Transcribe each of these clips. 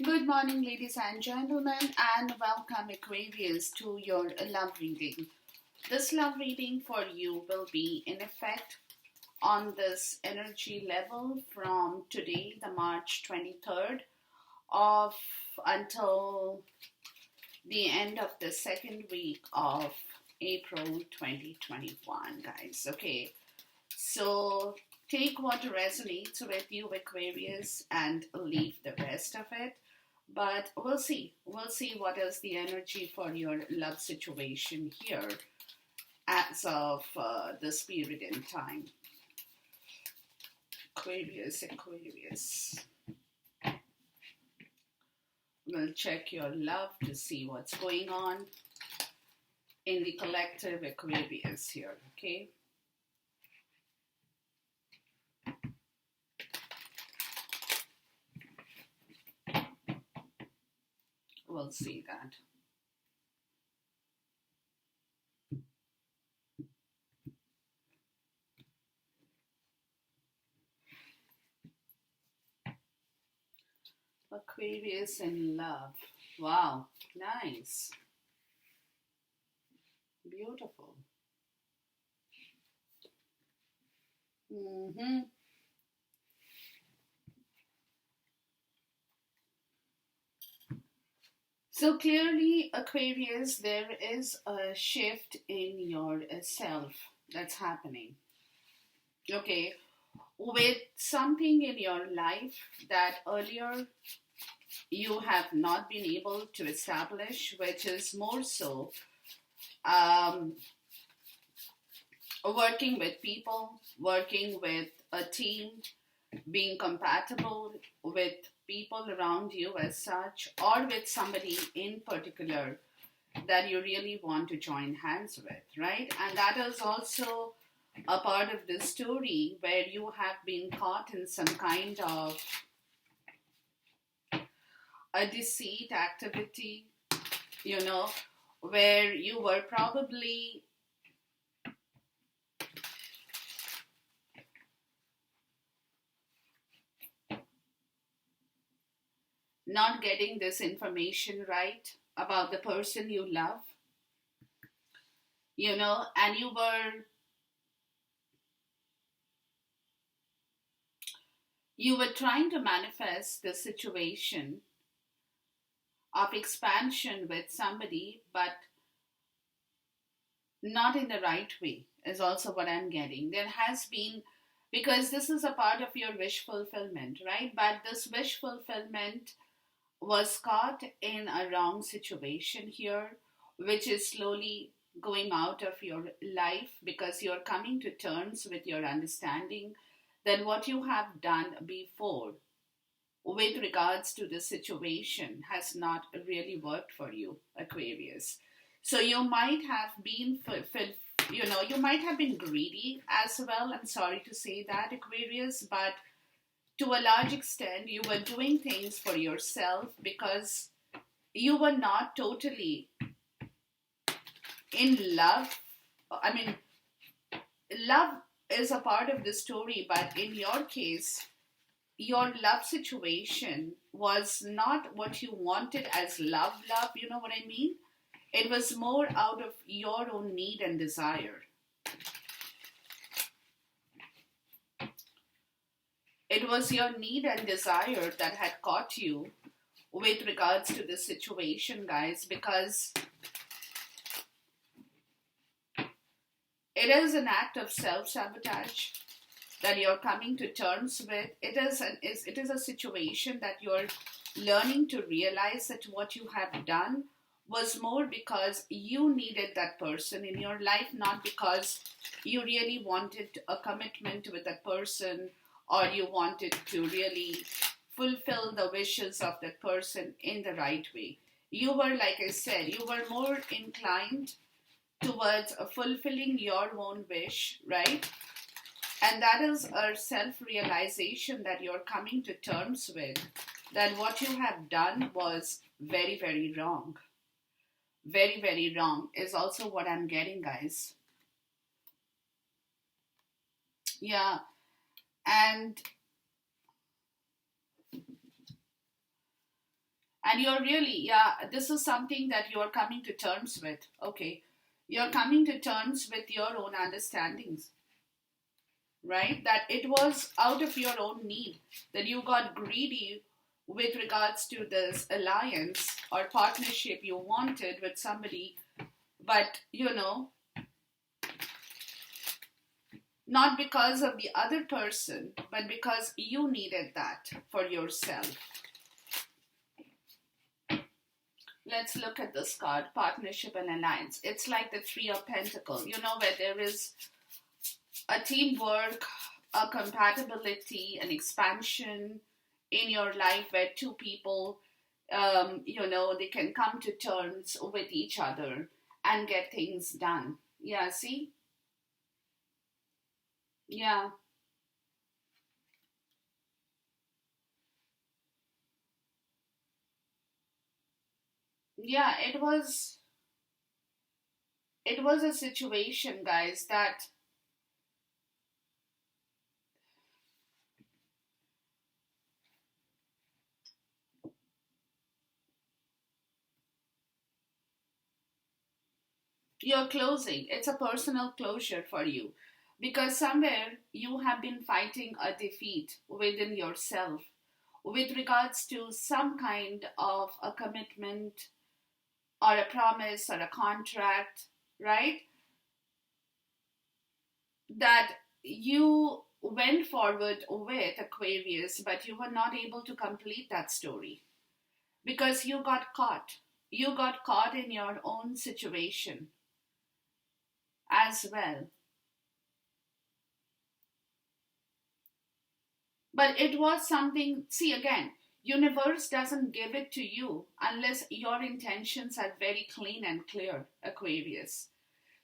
Good morning, ladies and gentlemen, and welcome, Aquarius, to your love reading. This love reading for you will be in effect on this energy level from today, the March 23rd, of until the end of the second week of April 2021, guys. Okay, so take what resonates with you, Aquarius, and leave the rest of it. But we'll see. We'll see what is the energy for your love situation here as of this period in time. Aquarius, Aquarius. We'll check your love to see what's going on in the collective Aquarius here, okay? We'll see that. Aquarius in love. Wow, nice. Beautiful. Mm-hmm. So clearly, Aquarius, there is a shift in your self that's happening. Okay, with something in your life that earlier you have not been able to establish, which is more so um, working with people, working with a team, being compatible with people around you as such, or with somebody in particular that you really want to join hands with, right? And that is also a part of the story where you have been caught in some kind of a deceit activity, where you were probably not getting this information right about the person you love, and you were trying to manifest the situation of expansion with somebody, but not in the right way, is also what I'm getting. There has been, because this is a part of your wish fulfillment, right? But this wish fulfillment was caught in a wrong situation here, which is slowly going out of your life because you're coming to terms with your understanding that what you have done before with regards to the situation has not really worked for you, Aquarius. So you might have been you might have been greedy as well. I'm sorry to say that, Aquarius, but to a large extent you were doing things for yourself because you were not totally in love. I mean, love is a part of the story, but in your case, your love situation was not what you wanted as love, you know what I mean? It was more out of your own need and desire. It was your need and desire that had caught you with regards to this situation, guys, because it is an act of self-sabotage that you're coming to terms with. It is a situation that you're learning to realize that what you have done was more because you needed that person in your life, not because you really wanted a commitment with that person or you wanted to really fulfill the wishes of that person in the right way. You were, like I said, you were more inclined towards fulfilling your own wish, right? And that is a self-realization that you're coming to terms with, that what you have done was very, very wrong. Very, very wrong is also what I'm getting, guys. Yeah. And And you're really, yeah, this is something that you're coming to terms with. Okay. You're coming to terms with your own understandings, right? That it was out of your own need that you got greedy with regards to this alliance or partnership you wanted with somebody, but not because of the other person, but because you needed that for yourself. Let's look at this card, partnership and alliance. It's like the Three of Pentacles, where there is a teamwork, a compatibility, an expansion in your life where two people, they can come to terms with each other and get things done. Yeah, see? Yeah. Yeah, it was a situation, guys, that you're closing. It's a personal closure for you because somewhere you have been fighting a defeat within yourself with regards to some kind of a commitment or a promise or a contract, right? That you went forward with, Aquarius, but you were not able to complete that story because you got caught. You got caught in your own situation as well. But it was something, see again, universe doesn't give it to you unless your intentions are very clean and clear, Aquarius.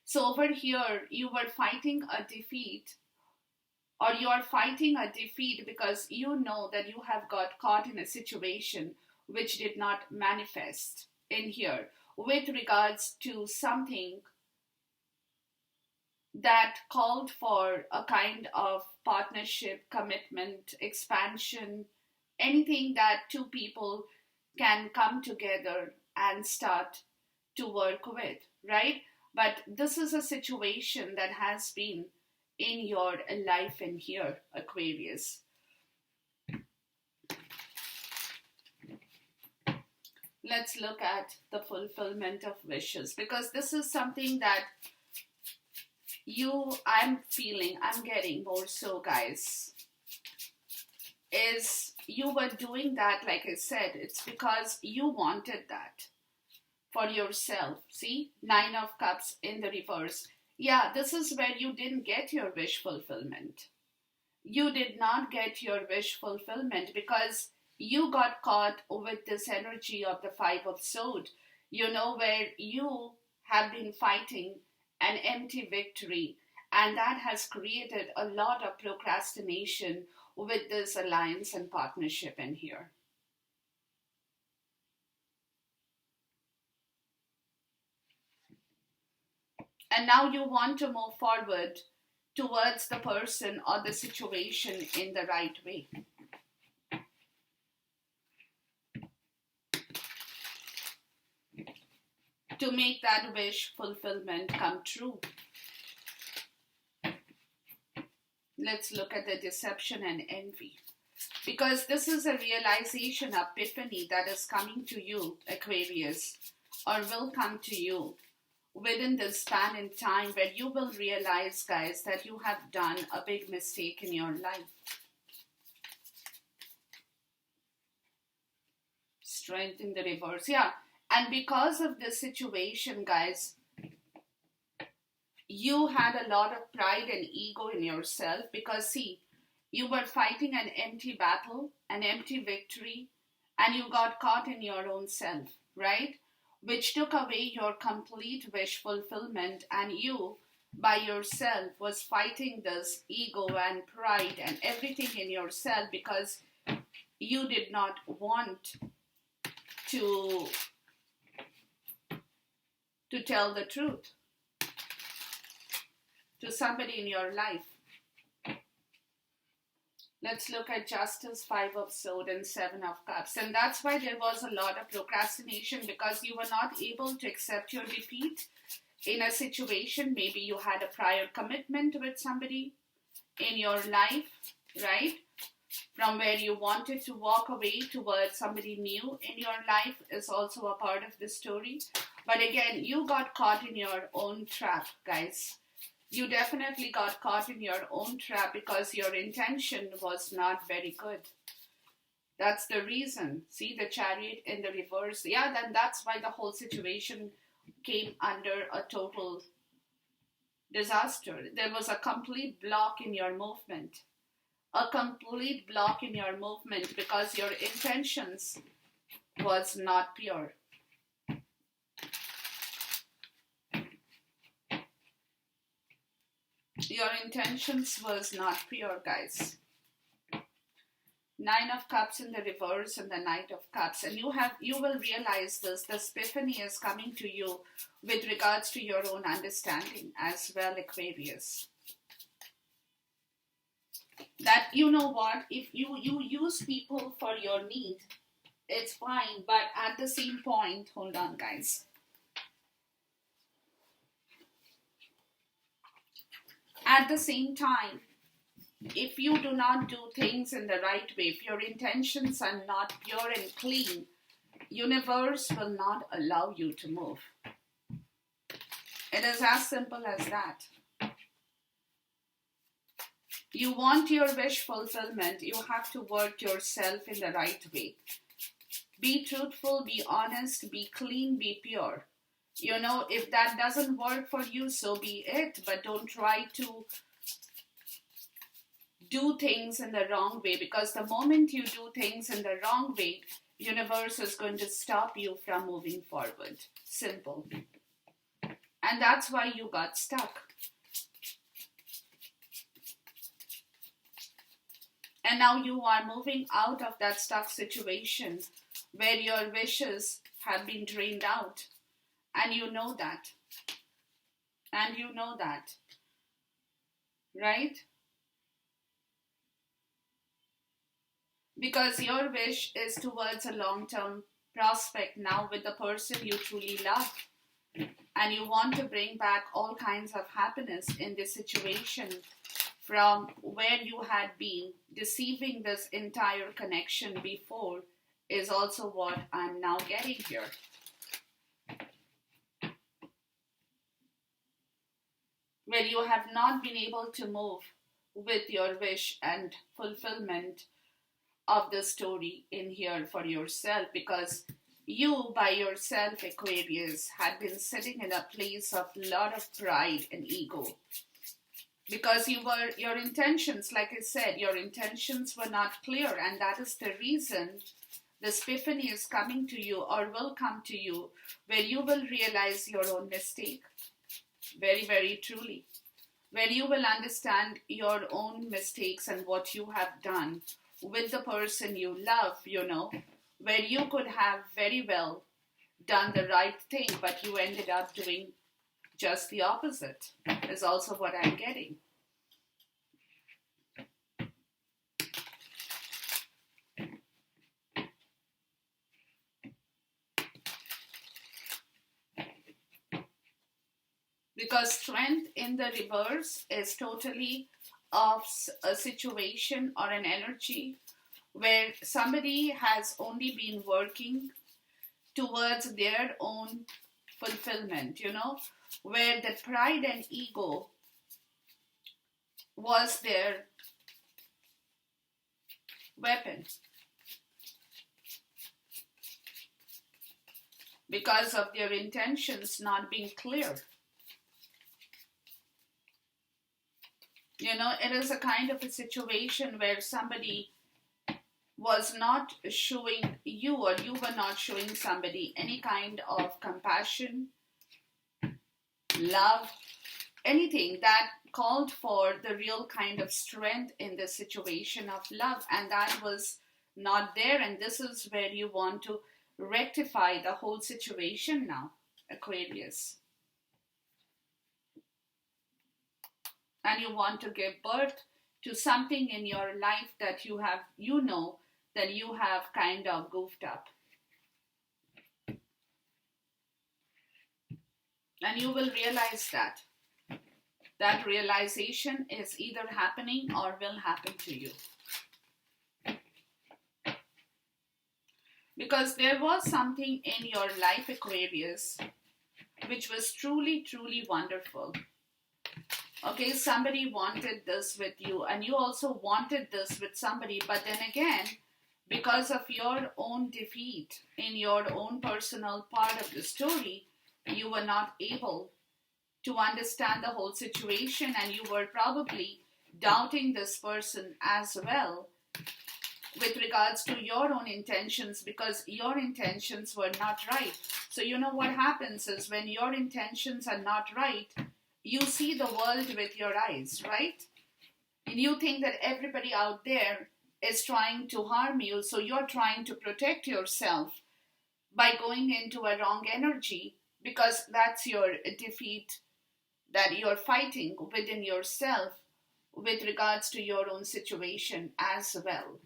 So over here, you were fighting a defeat, or you are fighting a defeat because you know that you have got caught in a situation which did not manifest in here with regards to something that called for a kind of partnership, commitment, expansion, anything that two people can come together and start to work with, right? But this is a situation that has been in your life in here, Aquarius. Let's look at the fulfillment of wishes because this is something that I'm getting more so, guys, is you were doing that, like I said, it's because you wanted that for yourself. See, Nine of Cups in the reverse. Yeah, this is where you didn't get your wish fulfillment. You did not get your wish fulfillment because you got caught with this energy of the Five of Swords, where you have been fighting an empty victory, and that has created a lot of procrastination with this alliance and partnership in here. And now you want to move forward towards the person or the situation in the right way. To make that wish fulfillment come true. Let's look at the deception and envy. Because this is a realization, epiphany that is coming to you, Aquarius, or will come to you within this span in time where you will realize, guys, that you have done a big mistake in your life. Strength in the reverse. Yeah. And because of this situation, guys, you had a lot of pride and ego in yourself because, see, you were fighting an empty battle, an empty victory, and you got caught in your own self, right? Which took away your complete wish fulfillment, and you, by yourself, was fighting this ego and pride and everything in yourself because you did not want to tell the truth to somebody in your life. Let's look at Justice, Five of Swords, and Seven of Cups. And that's why there was a lot of procrastination, because you were not able to accept your defeat in a situation. Maybe you had a prior commitment with somebody in your life, right? From where you wanted to walk away towards somebody new in your life is also a part of the story. But again, you got caught in your own trap, guys. You definitely got caught in your own trap because your intention was not very good. That's the reason. See the Chariot in the reverse. Yeah, then that's why the whole situation came under a total disaster. There was a complete block in your movement. A complete block in your movement because your intentions was not pure. Your intentions was not pure, guys. Nine of Cups in the reverse and the Knight of Cups. And you will realize this. This epiphany is coming to you with regards to your own understanding as well, Aquarius. That, you know what, if you use people for your need, it's fine. But at the same point, hold on, guys. At the same time, if you do not do things in the right way, if your intentions are not pure and clean, universe will not allow you to move. It is as simple as that. You want your wish fulfillment, you have to work yourself in the right way. Be truthful, be honest, be clean, be pure. You know, if that doesn't work for you, so be it. But don't try to do things in the wrong way, because the moment you do things in the wrong way, universe is going to stop you from moving forward. Simple. And that's why you got stuck. And now you are moving out of that stuck situation where your wishes have been drained out. And you know that. And you know that. Right? Because your wish is towards a long-term prospect now with the person you truly love. And you want to bring back all kinds of happiness in this situation from where you had been deceiving this entire connection before is also what I'm now getting here. Where you have not been able to move with your wish and fulfillment of the story in here for yourself, because you by yourself, Aquarius, had been sitting in a place of lot of pride and ego. Because your intentions, like I said, your intentions were not clear, and that is the reason this epiphany is coming to you or will come to you, where you will realize your own mistake. Very, very truly. Where you will understand your own mistakes and what you have done with the person you love, you know, where you could have very well done the right thing, but you ended up doing just the opposite, is also what I'm getting. Because strength in the reverse is totally of a situation or an energy where somebody has only been working towards their own fulfillment, you know, where the pride and ego was their weapon. Because of their intentions not being clear. You know, it is a kind of a situation where somebody was not showing you, or you were not showing somebody any kind of compassion, love, anything that called for the real kind of strength in the situation of love, and that was not there. And this is where you want to rectify the whole situation now, Aquarius. And you want to give birth to something in your life that that you have kind of goofed up. And you will realize that. That realization is either happening or will happen to you. Because there was something in your life, Aquarius, which was truly, truly wonderful. Okay, somebody wanted this with you, and you also wanted this with somebody, but then again, because of your own defeat in your own personal part of the story, you were not able to understand the whole situation, and you were probably doubting this person as well with regards to your own intentions, because your intentions were not right. So you know what happens is when your intentions are not right, you see the world with your eyes, right? And you think that everybody out there is trying to harm you, so you're trying to protect yourself by going into a wrong energy, because that's your defeat that you're fighting within yourself with regards to your own situation as well.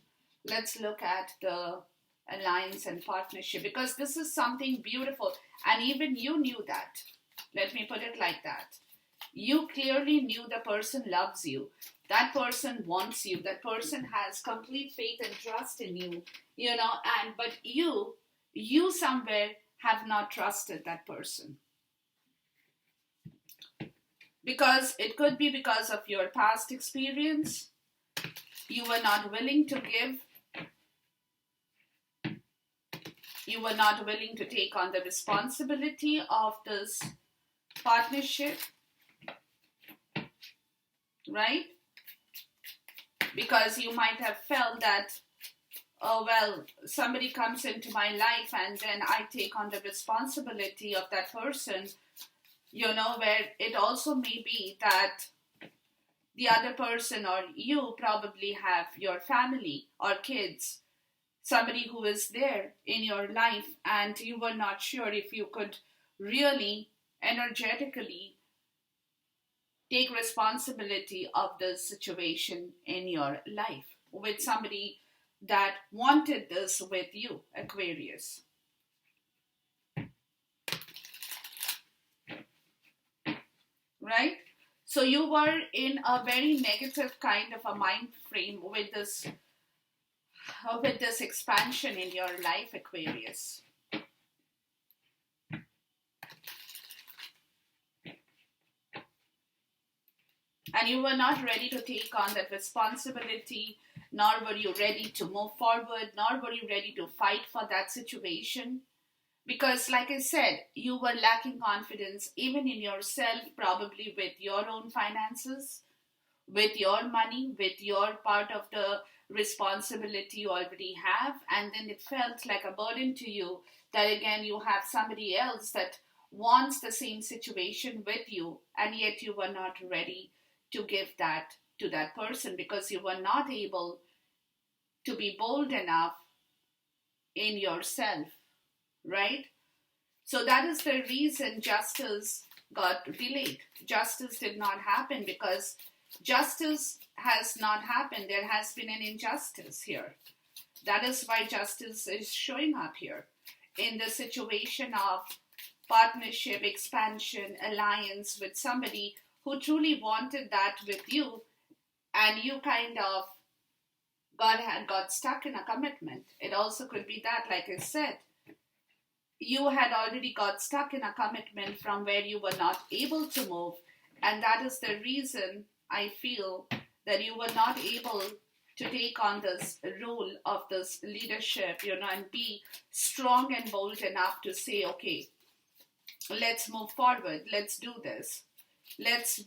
Let's look at the alliance and partnership, because this is something beautiful, and even you knew that. Let me put it like that. You clearly knew the person loves you. That person wants you. That person has complete faith and trust in you, but you somewhere have not trusted that person. Because it could be because of your past experience. You were not willing to give. You were not willing to take on the responsibility of this partnership. Right? Because you might have felt that, oh, well, somebody comes into my life and then I take on the responsibility of that person, where it also may be that the other person or you probably have your family or kids, somebody who is there in your life, and you were not sure if you could really energetically take responsibility of the situation in your life with somebody that wanted this with you, Aquarius. Right? So you were in a very negative kind of a mind frame with this expansion in your life, Aquarius. And you were not ready to take on that responsibility, nor were you ready to move forward, nor were you ready to fight for that situation. Because, like I said, you were lacking confidence even in yourself, probably with your own finances, with your money, with your part of the responsibility you already have. And then it felt like a burden to you that again you have somebody else that wants the same situation with you, and yet you were not ready to give that to that person because you were not able to be bold enough in yourself, right? So that is the reason justice got delayed. Justice did not happen because justice has not happened. There has been an injustice here. That is why justice is showing up here in the situation of partnership, expansion, alliance with somebody who truly wanted that with you, and you kind of got stuck in a commitment. It also could be that, like I said, you had already got stuck in a commitment from where you were not able to move, and that is the reason I feel that you were not able to take on this role of this leadership, and be strong and bold enough to say, okay, let's move forward, let's do this. Let's,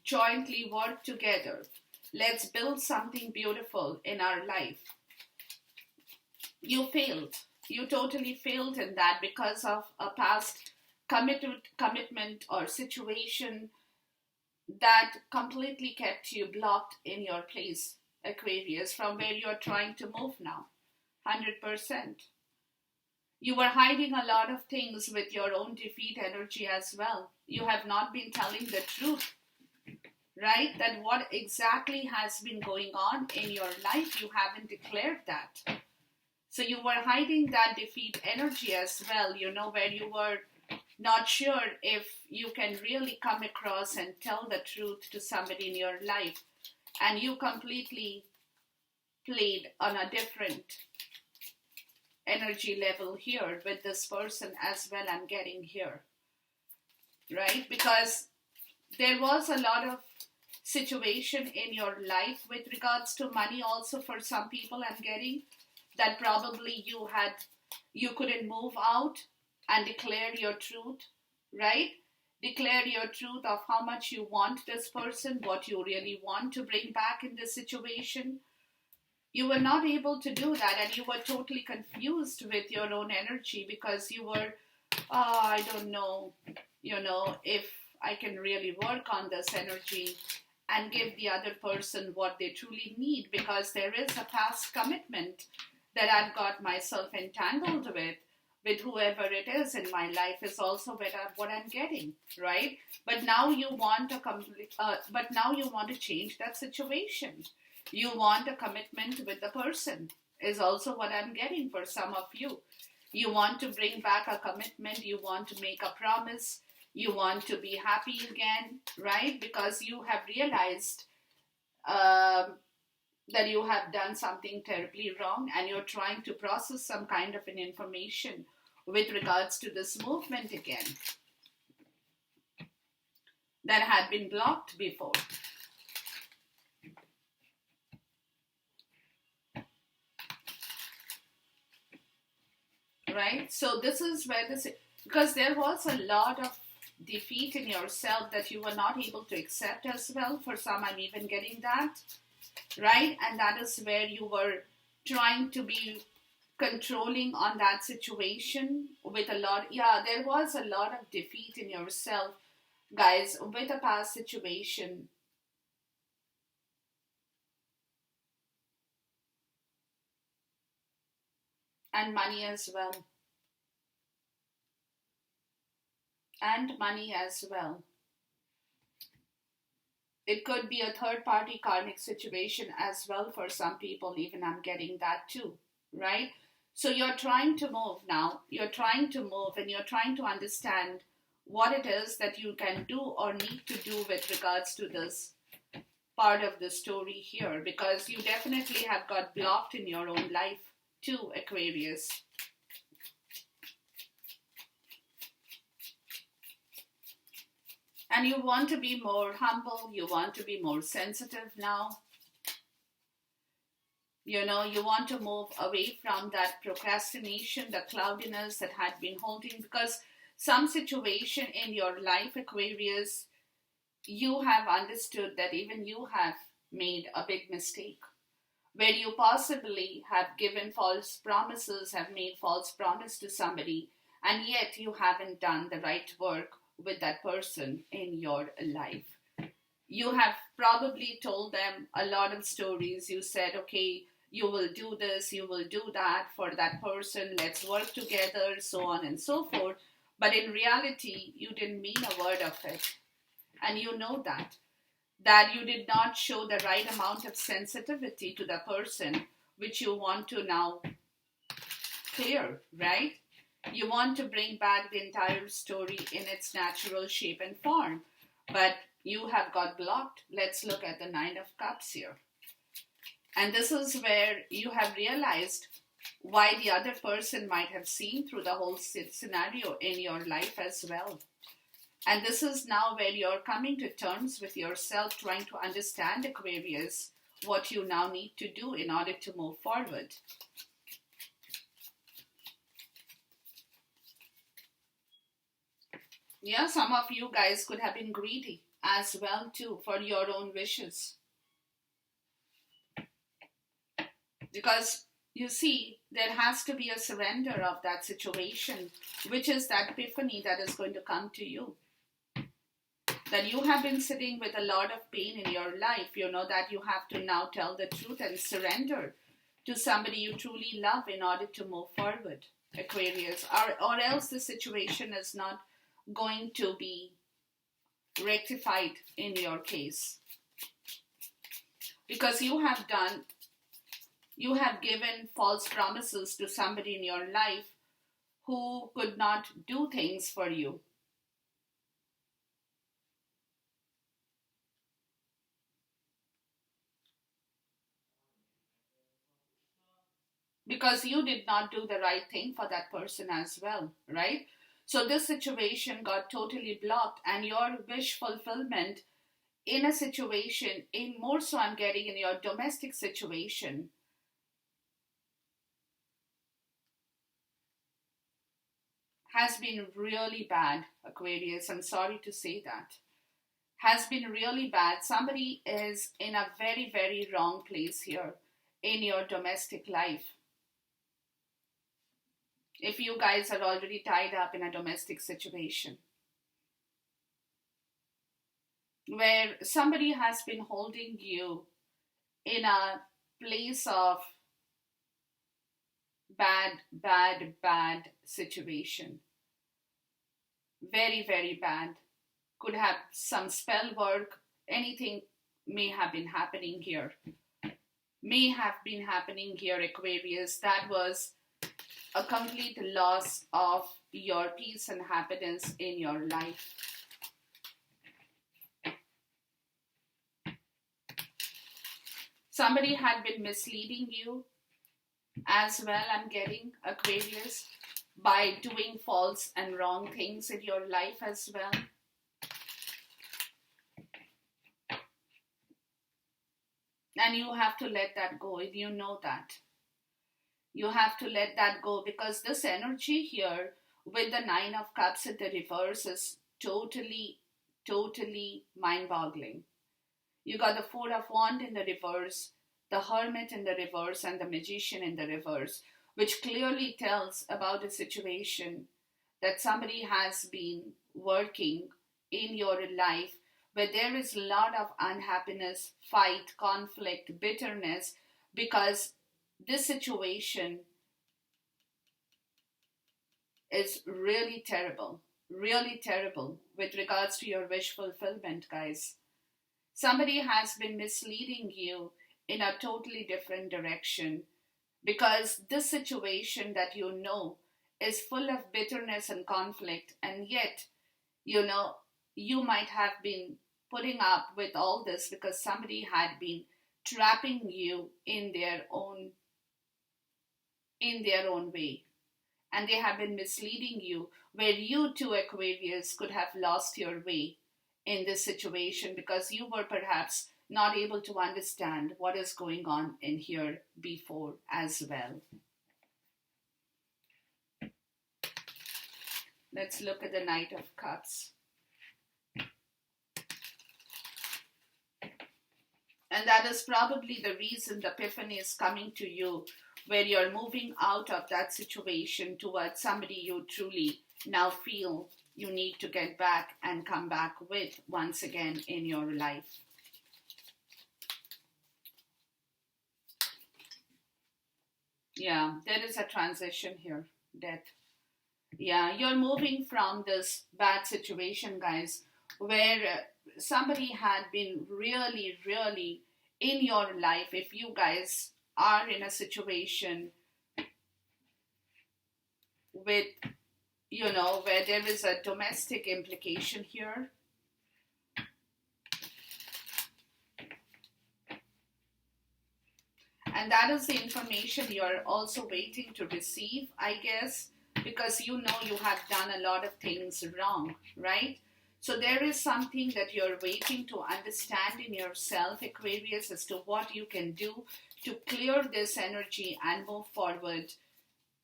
jointly work together. Let's build something beautiful in our life. You failed. You totally failed in that because of a past commitment or situation that completely kept you blocked in your place, Aquarius, from where you're trying to move now. 100%. You were hiding a lot of things with your own defeat energy as well. You have not been telling the truth, right? That what exactly has been going on in your life, you haven't declared that. So you were hiding that defeat energy as well, where you were not sure if you can really come across and tell the truth to somebody in your life. And you completely played on a different energy level here with this person as well, I'm getting here, right? Because there was a lot of situation in your life with regards to money also for some people, I'm getting that probably you couldn't move out and declare your truth, right? Declare your truth of how much you want this person, what you really want to bring back in this situation. You were not able to do that, and you were totally confused with your own energy because you were, I don't know, if I can really work on this energy and give the other person what they truly need, because there is a past commitment that I've got myself entangled with whoever it is in my life is also what I'm getting, right? But now you want to change that situation. You want a commitment with the person is also what I'm getting for some of you. You want to bring back a commitment. You want to make a promise. You want to be happy again, right? Because you have realized that you have done something terribly wrong, and you're trying to process some kind of an information with regards to this movement again that had been blocked before. Right? So this is where because there was a lot of defeat in yourself that you were not able to accept as well. For some, I'm even getting that, right? And that is where you were trying to be controlling on that situation with there was a lot of defeat in yourself, guys, with a past situation. And money as well. And money as well. It could be a third party karmic situation as well for some people, even I'm getting that too, right? So you're trying to move now. You're trying to move and you're trying to understand what it is that you can do or need to do with regards to this part of the story here, because you definitely have got blocked in your own life too, Aquarius. And you want to be more humble, you want to be more sensitive now. You want to move away from that procrastination, the cloudiness that had been holding, because some situation in your life, Aquarius, you have understood that even you have made a big mistake, where you possibly have given false promises, have made false promise to somebody, and yet you haven't done the right work with that person in your life. You have probably told them a lot of stories. You said, okay, you will do this, you will do that for that person, let's work together, so on and so forth. But in reality, you didn't mean a word of it. And you know that you did not show the right amount of sensitivity to the person, which you want to now clear, right? You want to bring back the entire story in its natural shape and form, but you have got blocked. Let's look at the Nine of Cups here. And this is where you have realized why the other person might have seen through the whole scenario in your life as well. And this is now where you're coming to terms with yourself, trying to understand, Aquarius, what you now need to do in order to move forward. Yeah, some of you guys could have been greedy as well too for your own wishes. Because you see, there has to be a surrender of that situation, which is that epiphany that is going to come to you. That you have been sitting with a lot of pain in your life, that you have to now tell the truth and surrender to somebody you truly love in order to move forward, Aquarius. Or else the situation is not going to be rectified in your case. Because you have given false promises to somebody in your life who could not do things for you. Because you did not do the right thing for that person as well, right? So this situation got totally blocked, and your wish fulfillment in a situation, in more so I'm getting in your domestic situation, has been really bad, Aquarius. I'm sorry to say that. Has been really bad. Somebody is in a very, very wrong place here in your domestic life. If you guys are already tied up in a domestic situation where somebody has been holding you in a place of bad, bad, bad situation. Very, very bad. Could have some spell work, anything may have been happening here. May have been happening here, Aquarius. That was a complete loss of your peace and happiness in your life. Somebody had been misleading you as well, I'm getting, Aquarius, by doing false and wrong things in your life as well. And you have to let that go, if you know that. You have to let that go, because this energy here with the Nine of Cups in the reverse is totally, totally mind-boggling. You got the Four of Wands in the reverse, the Hermit in the reverse, and the Magician in the reverse, which clearly tells about a situation that somebody has been working in your life where there is a lot of unhappiness, fight, conflict, bitterness, because this situation is really terrible with regards to your wish fulfillment, guys. Somebody has been misleading you in a totally different direction, because this situation that you know is full of bitterness and conflict, and yet, you know, you might have been putting up with all this because somebody had been trapping you in their own way, and they have been misleading you, where you too, Aquarius, could have lost your way in this situation because you were perhaps not able to understand what is going on in here before as well. Let's look at the Knight of Cups. And that is probably the reason the epiphany is coming to you, where you're moving out of that situation towards somebody you truly now feel you need to get back and come back with once again in your life. Yeah, there is a transition here, death. Yeah, you're moving from this bad situation, guys, where somebody had been really, really in your life. If you guys are in a situation with, you know, where there is a domestic implication here, and that is the information you're also waiting to receive, I guess, because you know you have done a lot of things wrong, right? So there is something that you're waiting to understand in yourself, Aquarius, as to what you can do to clear this energy and move forward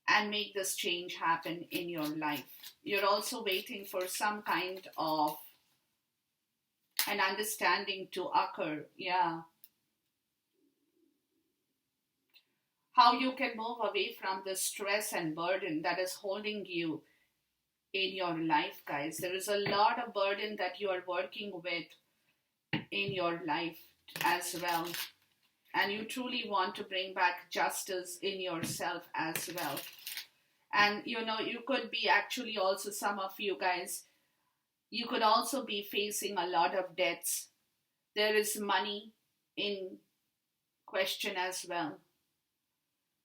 and make this change happen in your life. You're also waiting for some kind of an understanding to occur. Yeah. How you can move away from the stress and burden that is holding you in your life, guys. There is a lot of burden that you are working with in your life as well. And you truly want to bring back justice in yourself as well. And you know, you could be actually also, some of you guys, you could also be facing a lot of debts there is money in question as well.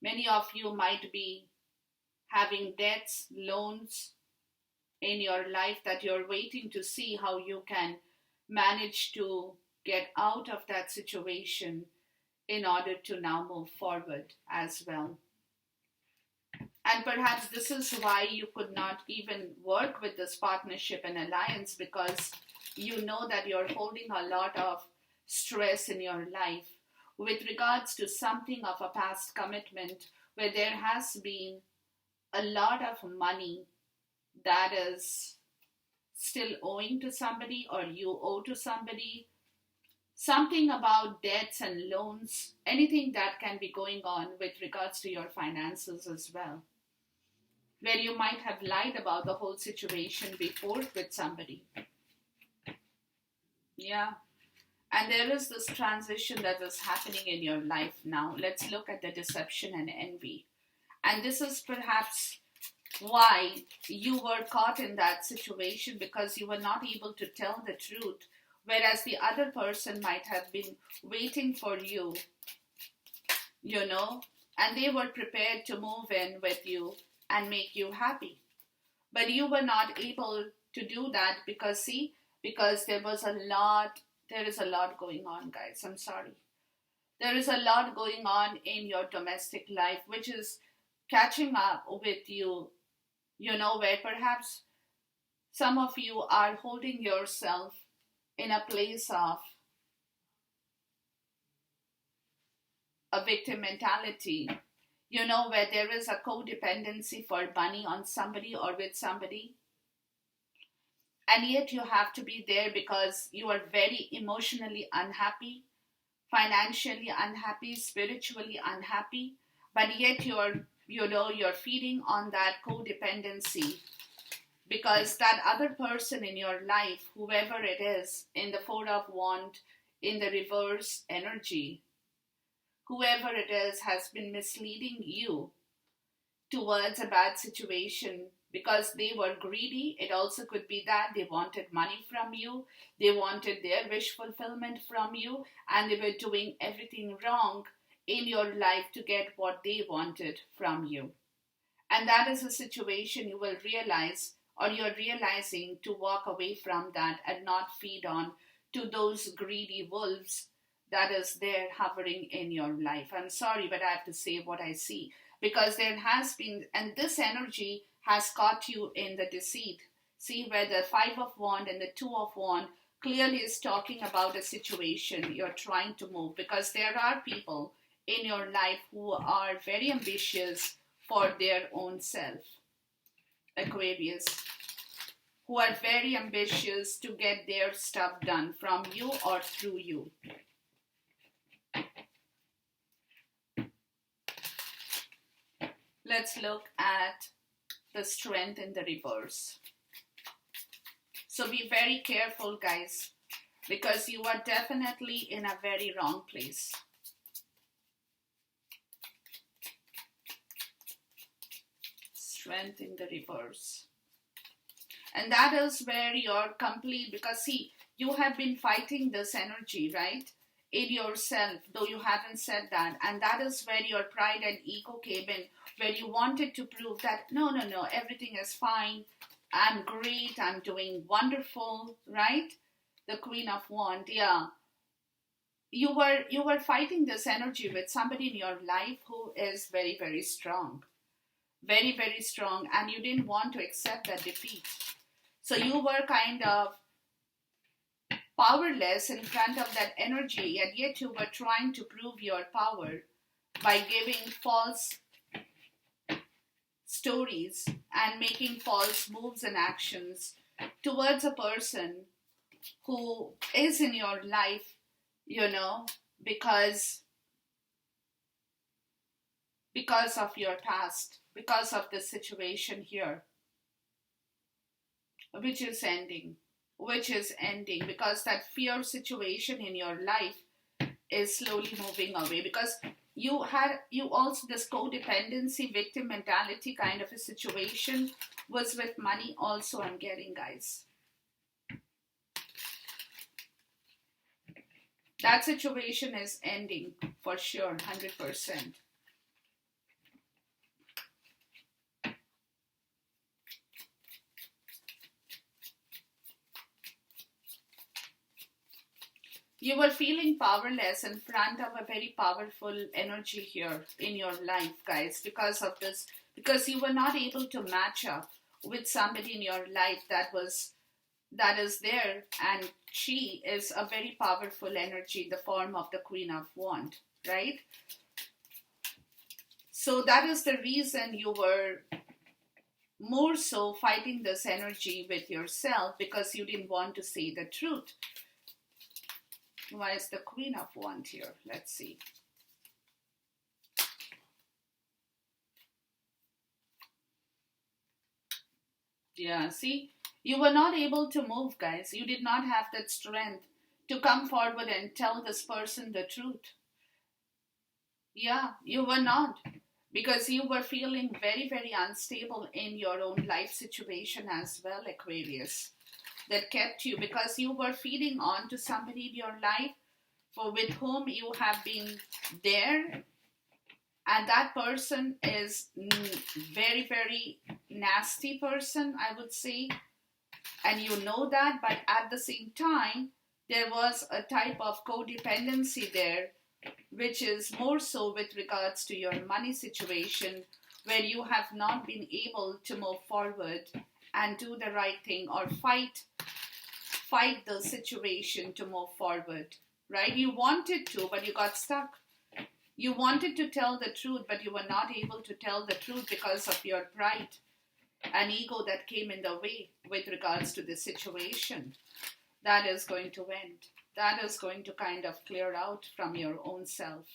Many of you might be having debts, loans in your life that you're waiting to see how you can manage to get out of that situation in order to now move forward as well. And perhaps this is why you could not even work with this partnership and alliance, because you know that you're holding a lot of stress in your life with regards to something of a past commitment where there has been a lot of money that is still owing to somebody, or you owe to somebody, something about debts and loans, anything that can be going on with regards to your finances as well, where you might have lied about the whole situation before with somebody. Yeah. And there is this transition that is happening in your life now. Let's look at the deception and envy. And this is perhaps why you were caught in that situation, because you were not able to tell the truth, whereas the other person might have been waiting for you, and they were prepared to move in with you and make you happy. But you were not able to do that because there is a lot going on, guys. I'm sorry. There is a lot going on in your domestic life, which is catching up with you, where perhaps some of you are holding yourself in a place of a victim mentality, where there is a codependency for money on somebody or with somebody. And yet you have to be there because you are very emotionally unhappy, financially unhappy, spiritually unhappy, but yet you're feeding on that codependency, because that other person in your life, whoever it is, in the Four of Wands, in the reverse energy, whoever it is has been misleading you towards a bad situation because they were greedy. It also could be that they wanted money from you, they wanted their wish fulfillment from you, and they were doing everything wrong in your life to get what they wanted from you. And that is a situation you will realize, or you're realizing, to walk away from that and not feed on to those greedy wolves that is there hovering in your life. I'm sorry, but I have to say what I see, because there has been, and this energy has caught you in the deceit. See, where the Five of Wands and the Two of Wands clearly is talking about a situation you're trying to move, because there are people in your life who are very ambitious for their own self. Aquarius, who are very ambitious to get their stuff done from you or through you. Let's look at the Strength in the reverse. So be very careful, guys, because you are definitely in a very wrong place. Strength in the reverse. And that is where you're complete, because see, you have been fighting this energy, right, in yourself, though you haven't said that. And that is where your pride and ego came in, where you wanted to prove that, no, everything is fine, I'm great, I'm doing wonderful, right? The Queen of Wands, yeah. You were fighting this energy with somebody in your life who is very, very strong. Very, very strong, and you didn't want to accept that defeat. So you were kind of powerless in front of that energy, and yet you were trying to prove your power by giving false stories and making false moves and actions towards a person who is in your life, because of your past, because of the situation here, which is ending, because that fear situation in your life is slowly moving away, because you also, this codependency, victim mentality kind of a situation was with money also, I'm getting, guys. That situation is ending for sure, 100%. You were feeling powerless in front of a very powerful energy here in your life, guys, because of this, because you were not able to match up with somebody in your life that is there, and she is a very powerful energy in the form of the Queen of Wands, right? So that is the reason you were more so fighting this energy with yourself, because you didn't want to say the truth. Why is the Queen of Wands here? Let's see. Yeah, see, you were not able to move, guys. You did not have that strength to come forward and tell this person the truth. Yeah, you were not. Because you were feeling very, very unstable in your own life situation as well, Aquarius. That kept you, because you were feeding on to somebody in your life for with whom you have been there, and that person is very, very nasty person, I would say, and you know that, but at the same time there was a type of codependency there, which is more so with regards to your money situation, where you have not been able to move forward and do the right thing, or fight the situation to move forward, right? You wanted to, but you got stuck. You wanted to tell the truth, but you were not able to tell the truth because of your pride and ego that came in the way with regards to the situation. That is going to end. That is going to kind of clear out from your own self.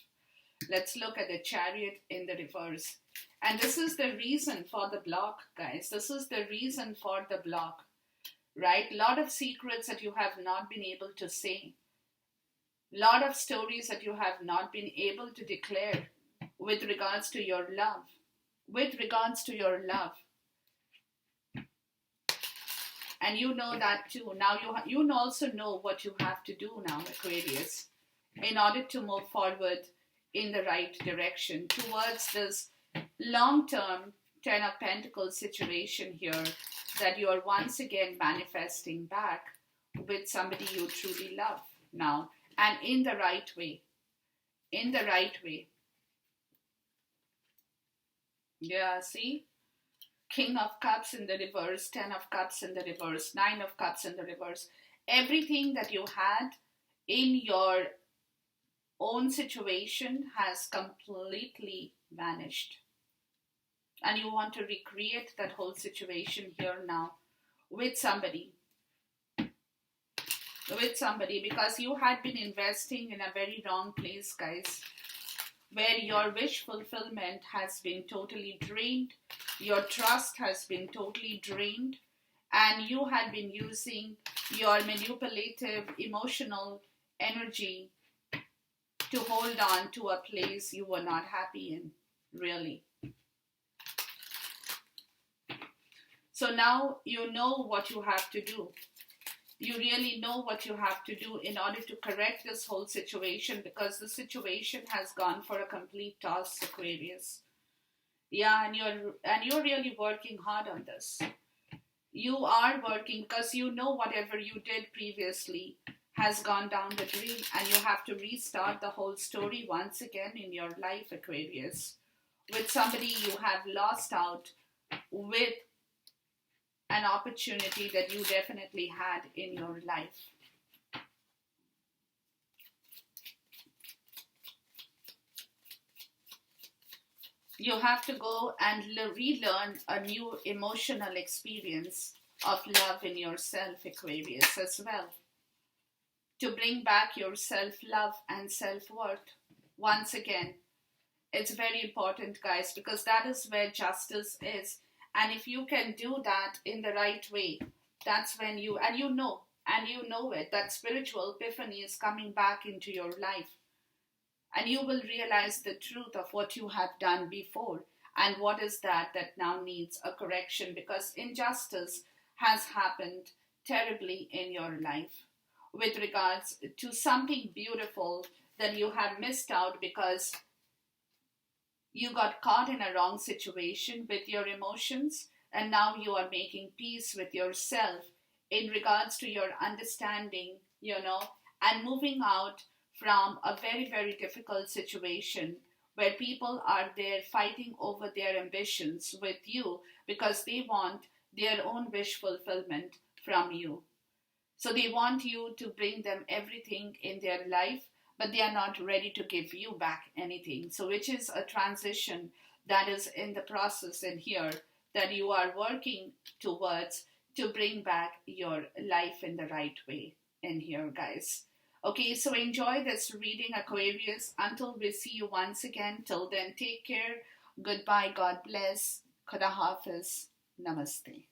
Let's look at the Chariot in the reverse. And this is the reason for the block, guys. This is the reason for the block, right? A lot of secrets that you have not been able to say. A lot of stories that you have not been able to declare with regards to your love. With regards to your love. And you know that too. Now you also know what you have to do now, Aquarius, in order to move forward in the right direction towards this long-term Ten of Pentacles situation here that you are once again manifesting back with somebody you truly love now, and in the right way. In the right way. Yeah, see? King of Cups in the reverse, Ten of Cups in the reverse, Nine of Cups in the reverse. Everything that you had in your own situation has completely vanished. And you want to recreate that whole situation here now with somebody. With somebody, because you had been investing in a very wrong place, guys, where your wish fulfillment has been totally drained, your trust has been totally drained, and you had been using your manipulative emotional energy to hold on to a place you were not happy in, really. So now you know what you have to do. You really know what you have to do in order to correct this whole situation, because the situation has gone for a complete toss, Aquarius. Yeah, and you're really working hard on this. You are working because you know whatever you did previously has gone down the drain, and you have to restart the whole story once again in your life, Aquarius, with somebody you have lost out with an opportunity that you definitely had in your life. You have to go and relearn a new emotional experience of love in yourself, Aquarius, as well. To bring back your self-love and self-worth once again. It's very important, guys, because that is where justice is. And if you can do that in the right way, that's when you know it, that spiritual epiphany is coming back into your life. And you will realize the truth of what you have done before, and what is that now needs a correction, because injustice has happened terribly in your life. with regards to something beautiful that you have missed out because you got caught in a wrong situation with your emotions, and now you are making peace with yourself in regards to your understanding, and moving out from a very, very difficult situation where people are there fighting over their ambitions with you because they want their own wish fulfillment from you. So they want you to bring them everything in their life, but they are not ready to give you back anything. So, which is a transition that is in the process in here that you are working towards to bring back your life in the right way in here, guys. Okay, so enjoy this reading, Aquarius. Until we see you once again, till then, take care. Goodbye. God bless. Khuda Hafiz. Namaste.